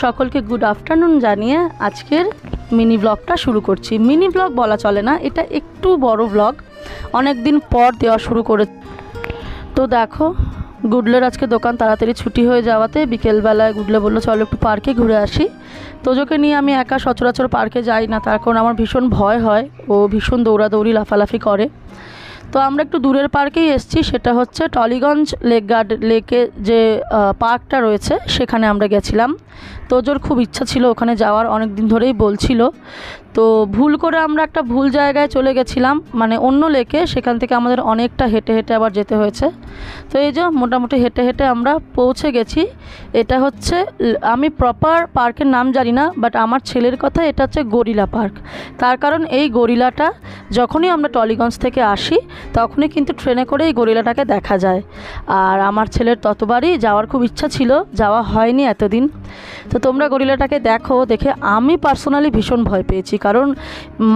সকলকে good afternoon জানিয়ে আজকের মিনি ব্লগটা শুরু করছি। মিনি ব্লগ বলা চলে না, এটা একটু বড় ব্লগ, অনেক দিন পর দেওয়া শুরু করে। তো দেখো, গুডলের আজকে দোকান তাড়াতাড়ি ছুটি হয়ে যাওয়াতে বিকেলবেলায় গুডলে বললো চলো একটু পার্কে ঘুরে আসি। তোজোকে নিয়ে আমি একা সচরাচর পার্কে যাই না, তার কারণ আমার ভীষণ ভয় হয়, ও ভীষণ দৌড়াদৌড়ি লাফালাফি করে। তো আমরা একটু দূরের পার্কেই এসেছি, সেটা হচ্ছে টলিগঞ্জ লেকে যে পার্কটা রয়েছে সেখানে আমরা গেছিলাম। তোজোর খুব ইচ্ছা ছিল ওখানে যাওয়ার, অনেক দিন ধরেই বলছিল। তো ভুল করে আমরা একটা ভুল জায়গায় চলে গেছিলাম, মানে অন্য লেকে, সেখান থেকে আমাদের অনেকটা হেঁটে হেঁটে আবার যেতে হয়েছে। তো এই যে মোটামুটি হেঁটে হেঁটে আমরা পৌঁছে গেছি। এটা হচ্ছে, আমি প্রপার পার্কের নাম জানি না, বাট আমার ছেলের কথা এটা হচ্ছে গরিলা পার্ক। তার কারণ এই গরিলাটা যখনই আমরা টলিগঞ্জ থেকে আসি তখনই কিন্তু ট্রেনে করে এই গরিলাটাকে দেখা যায়। আর আমার ছেলের ততবারই যাওয়ার খুব ইচ্ছা ছিল, যাওয়া হয়নি এতদিন। তো তোমরা গরিলাটাকে দেখো, দেখে আমি পার্সোনালি ভীষণ ভয় পেয়েছি, কারণ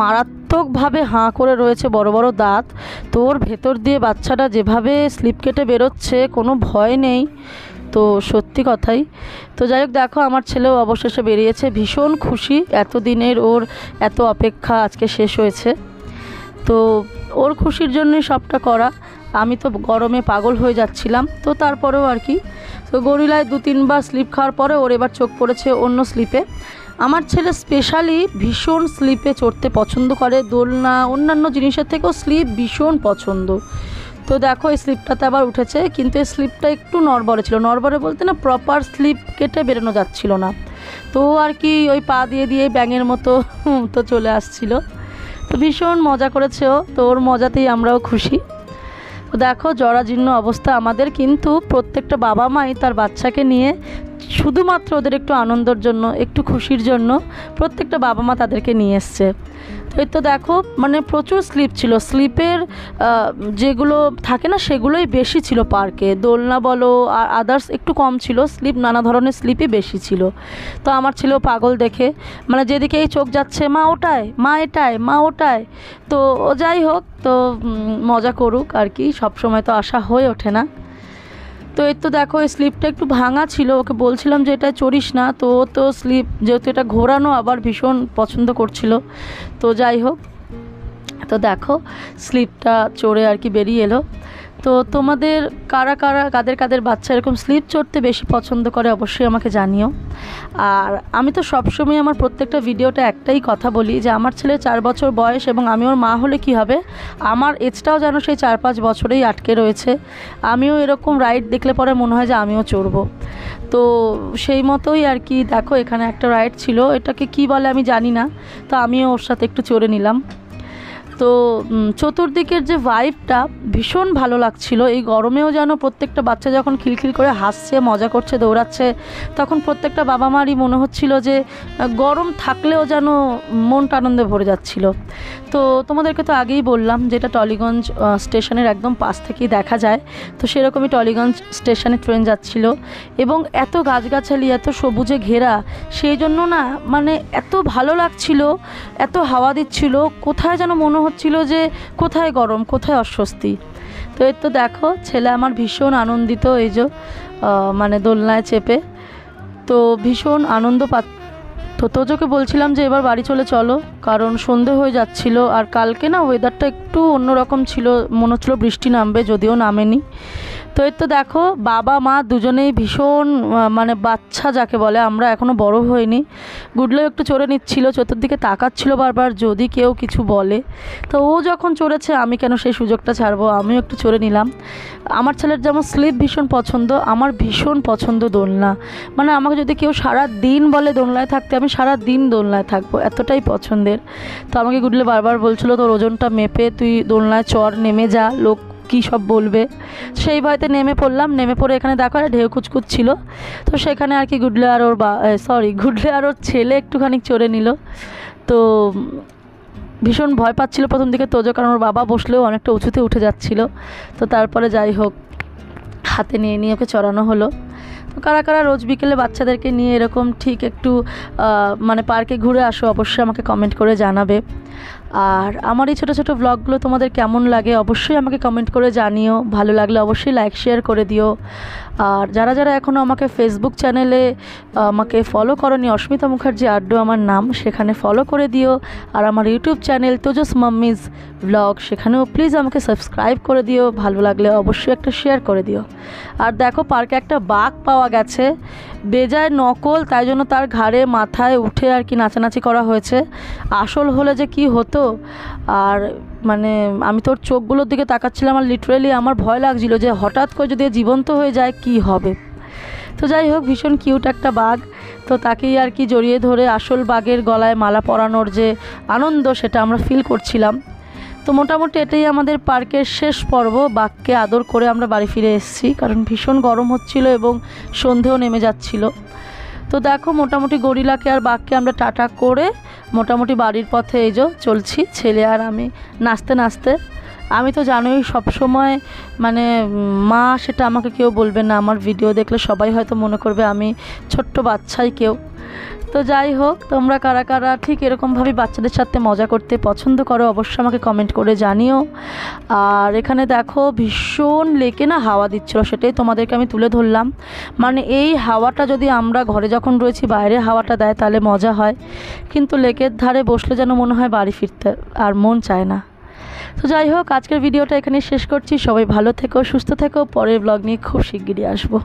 মারাত্মকভাবে হাঁ করে রয়েছে, বড় বড় দাঁত। তোর ভেতর দিয়ে বাচ্চাটা যেভাবে স্লিপ কেটে বেরোচ্ছে, কোনো ভয় নেই। তো সত্যি কথাই। তো যাই হোক, দেখো আমার ছেলেও অবশেষে বেরিয়েছে, ভীষণ খুশি, এতদিনের ওর এত অপেক্ষা আজকে শেষ হয়েছে। তো ওর খুশির জন্যই সবটা করা। আমি তো গরমে পাগল হয়ে যাচ্ছিলাম, তো তারপরেও আর কি। তো গরিলায় 2-3বার স্লিপ খাওয়ার পরে ওর এবার চোখ পড়েছে অন্য স্লিপে। আমার ছেলে স্পেশালি ভীষণ স্লিপে চড়তে পছন্দ করে, দোলনা অন্যান্য জিনিসের থেকেও স্লিপ ভীষণ পছন্দ। তো দেখো এই স্লিপটাতে আবার উঠেছে, কিন্তু এই স্লিপটা একটু নড়বড়ে ছিল, নড়বড়ে বলতে না, প্রপার স্লিপ কেটে বেরোনো যাচ্ছিল না। তো আর কি ওই পা দিয়ে দিয়ে ব্যাঙের মতো তো চলে আসছিল। তো ভীষণ মজা করেছে ও, তো ওর মজাতেই আমরাও খুশি। তো দেখো জরাজীর্ণ অবস্থা আমাদের, কিন্তু প্রত্যেকটা বাবা মাই তার বাচ্চাকে নিয়ে শুধুমাত্র ওদের একটু আনন্দের জন্য, একটু খুশির জন্য প্রত্যেকটা বাবা মা তাদেরকে নিয়ে এসছে। তো এই তো দেখো, মানে প্রচুর স্লিপ ছিল, স্লিপের যেগুলো থাকে না সেগুলোই বেশি ছিল পার্কে। দোলনা বলো আর আদার্স একটু কম ছিল, স্লিপ নানা ধরনের স্লিপই বেশি ছিল। তো আমার ছেলেও পাগল দেখে, মানে যেদিকে এই চোখ যাচ্ছে, মা ওটায়, মা এটায়, মা ওটায়। তো ও যাই হোক, তো মজা করুক আর কি, সবসময় তো আশা হয়ে ওঠে না। তো এই তো দেখো এই স্লিপটা একটু ভাঙা ছিল, ওকে বলছিলাম যে এটা চড়িস না, তো ও তো স্লিপ যেহেতু এটা ঘোরানো আবার ভীষণ পছন্দ করছিল। তো যাই হোক, তো দেখো স্লিপটা চড়ে আর কি বেরিয়ে এলো। তো তোমাদের কাদের বাচ্চা এরকম স্লিপ চড়তে বেশি পছন্দ করে অবশ্যই আমাকে জানিও। আর আমি তো সবসময় আমার প্রত্যেকটা ভিডিওতে একটাই কথা বলি যে আমার ছেলের 4 বছর বয়স, এবং আমি ওর মা হলে কি হবে, আমার এজটাও যেন সেই 4-5 বছরেই আটকে রয়েছে। আমিও এরকম রাইড দেখলে পরে মনে হয় যে আমিও চড়বো। তো সেই মতোই আর কি, দেখো এখানে একটা রাইড ছিল, এটাকে কি বলে আমি জানি না, তো আমিও ওর সাথে একটু চড়ে নিলাম। তো চতুর্দিকের যে ভাইবটা ভীষণ ভালো লাগছিল। এই গরমেও যেন প্রত্যেকটা বাচ্চা যখন খিলখিল করে হাসছে, মজা করছে, দৌড়াচ্ছে, তখন প্রত্যেকটা বাবা মারই মনে হচ্ছিল যে গরম থাকলেও যেন মনটা আনন্দে ভরে যাচ্ছিল। তো তোমাদেরকে তো আগেই বললাম যেটা টলিগঞ্জ স্টেশনের একদম পাশ থেকেই দেখা যায়। তো সেরকমই টলিগঞ্জ স্টেশনে ট্রেন যাচ্ছিল, এবং এত গাছগাছালি, এত সবুজে ঘেরা, সেই জন্য না মানে এত ভালো লাগছিল, এত হাওয়া দিচ্ছিল, কোথায় যেন মনে হচ্ছিল যে কোথায় গরম, কোথায় অস্বস্তি। তো এর তো দেখো ছেলে আমার ভীষণ আনন্দিত, এই যে মানে দোলনায় চেপে, তো ভীষণ আনন্দ তো তোজোকে বলছিলাম যে এবার বাড়ি চলে চলো, কারণ সন্ধে হয়ে যাচ্ছিল। আর কালকে না ওয়েদারটা একটু অন্যরকম ছিল, মনে হচ্ছিল বৃষ্টি নামবে, যদিও নামেনি। তো এর তো দেখো বাবা মা দুজনেই ভীষণ মানে বাচ্চা যাকে বলে, আমরা এখনও বড় হইনি। গুডলেও একটু চড়ে নিচ্ছিল, চতুর্দিকে তাকাচ্ছিল বারবার যদি কেউ কিছু বলে। তো ও যখন চড়েছে আমি কেন সেই সুযোগটা ছাড়বো, আমিও একটু চড়ে নিলাম। আমার ছেলের যেমন স্লিপ ভীষণ পছন্দ, আমার ভীষণ পছন্দ দোলনা। মানে আমাকে যদি কেউ সারা দিন বলে দোলনায় থাকতে, আমি সারা দিন দোলনায় থাকবো, এতটাই পছন্দের। তো আমাকে গুডলে বারবার বলছিল তোর ওজনটা মেপে তুই দোলনায় চড়, নেমে যা, লোক কী সব বলবে। সেই ভয়তে নেমে পড়লাম। নেমে পড়ে এখানে দেখো ঢেউ কুচকুচ ছিল, তো সেখানে আর কি গুডলে আর ওর ছেলে একটুখানি চড়ে নিল। তো ভীষণ ভয় পাচ্ছিল প্রথম দিকে তোজো, কারণ ওর বাবা বসলেও অনেকটা উঁচুতে উঠে যাচ্ছিল। তো তারপরে যাই হোক হাতে নিয়ে নিয়ে ওকে চড়ানো হলো। তো কারা রোজ বিকেলে বাচ্চাদেরকে নিয়ে এরকম ঠিক একটু মানে পার্কে ঘুরে আসো, অবশ্যই আমাকে কমেন্ট করে জানাবে। আর আমার এই ছোটো ছোটো ব্লগগুলো তোমাদের কেমন লাগে অবশ্যই আমাকে কমেন্ট করে জানিও, ভালো লাগলে অবশ্যই লাইক শেয়ার করে দিও। আর যারা যারা এখনও আমাকে ফেসবুক চ্যানেলে আমাকে ফলো করনি, অস্মিতা মুখার্জি আড্ডু আমার নাম, সেখানে ফলো করে দিও। আর আমার ইউটিউব চ্যানেল তেজস মাম্মিজ ব্লগ, সেখানেও প্লিজ আমাকে সাবস্ক্রাইব করে দিও, ভালো লাগলে অবশ্যই একটা শেয়ার করে দিও। আর দেখো পার্কে একটা বাঘ পাওয়া গেছে, বেজায় নকল, তাই জন্য তার ঘাড়ে মাথায় উঠে আর কি নাচানাচি করা হয়েছে। আসল হলে যে কি হতো, আর মানে আমি তোর চোখগুলোর দিকে তাকাচ্ছিলাম, আর লিটারেলি আমার ভয় লাগছিল যে হঠাৎ করে যদি জীবন্ত হয়ে যায় কি হবে। তো যাই হোক, ভীষণ কিউট একটা বাঘ, তো তাকেই আর কি জড়িয়ে ধরে আসল বাঘের গলায় মালা পরানোর যে আনন্দ সেটা আমরা ফিল করছিলাম। তো মোটামুটি এটাই আমাদের পার্কের শেষ পর্ব। বাঘকে আদর করে আমরা বাড়ি ফিরে এসেছি, কারণ ভীষণ গরম হচ্ছিল এবং সন্ধেও নেমে যাচ্ছিল। তো দেখো মোটামুটি গরিলাকে আর বাঘকে আমরা টাটা করে মোটামুটি বাড়ির পথে এই যে চলছি, ছেলে আর আমি নাচতে নাচতে। আমি তো জানোই সবসময় মানে মা, সেটা আমাকে কেউ বলবে না, আমার ভিডিও দেখলে সবাই হয়তো মনে করবে আমি ছোট্ট বাচ্চাই কেউ। তো যাই হোক, তোমরা কারা কারা ঠিক এরকমভাবে বাচ্চাদের সাথে মজা করতে পছন্দ করো অবশ্যই আমাকে কমেন্ট করে জানিও। আর এখানে দেখো ভীষণ লেকে না হাওয়া দিচ্ছিলো, সেটাই তোমাদেরকে আমি তুলে ধরলাম। মানে এই হাওয়াটা যদি আমরা ঘরে যখন রয়েছি বাইরে হাওয়াটা দেয় তাহলে মজা হয়, কিন্তু লেকের ধারে বসলে যেন মনে হয় বাড়ি ফিরতে আর মন চায় না। তো যাই হোক, আজকের ভিডিওটা এখানে শেষ করছি। সবাই ভালো থেকো, সুস্থ থেকো, পরের ব্লগ নিয়ে খুব শিগগিরই আসবো।